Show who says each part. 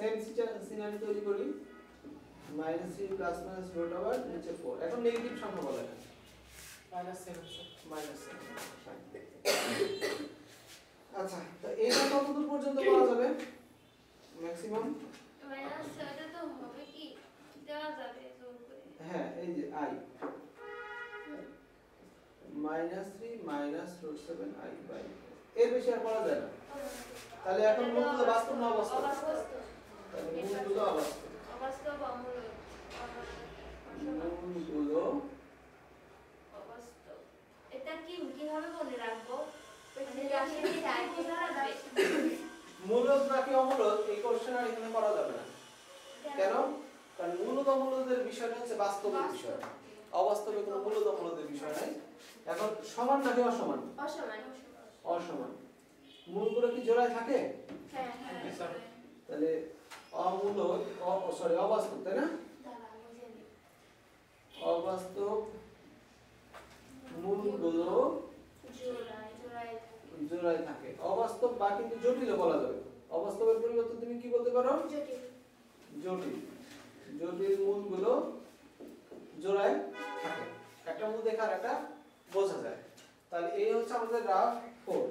Speaker 1: same scenery তৈরি করি -3 plus minus root over নিচে 4 এখন নেগেটিভ সংখ্যা বলা যায়
Speaker 2: -7
Speaker 1: -7 আচ্ছা তো এইটা কতদূর পর্যন্ত করা যাবে ম্যাক্সিমাম
Speaker 3: -7 তো হবে কি দেওয়া যাবে জোর করে
Speaker 1: হ্যাঁ এই যে i -3 √7 i বাই এর বেশি আর করা যায় না তাহলে এখন মূলগুলো বাস্তব না অবাস্তব তাহলে মূলগুলো অবাস্তব
Speaker 3: অবাস্তব অমূলক
Speaker 1: মূলগুলো
Speaker 3: অবাস্তব এটা কিভাবে মনে রাখবো মানে রাশি কি রাখবো দাঁড়াবে
Speaker 1: মূলদ নাকি অমূলদ এই কোশ্চেন আর এখানে করা যাবে না কেন কারণ মূলদ অমূলদের বিষয়টা হচ্ছে বাস্তবের বিষয় অবাস্তবে কোনো মূলদ অমূলদের বিষয় নাই এখন সমান নাকি অসমান
Speaker 3: অসমান
Speaker 1: অসমান মূলগুলো কি জোড়ায় থাকে
Speaker 3: হ্যাঁ
Speaker 1: তাহলে অমূলদ সরি অবাস্তব তাই না অবাস্তব মূলগুলো জোড়ায় থাকে অবাস্তব বা কিন্তু জটিল বলা যাবে অবাস্তবের পরিবর্তে তুমি কি বলতে পারো জটিল জটিল মূলগুলো জোড়ায় থাকে একটা মূল দেখার একটা বোঝা যায় তাহলে এই হচ্ছে আমাদের রাফ 4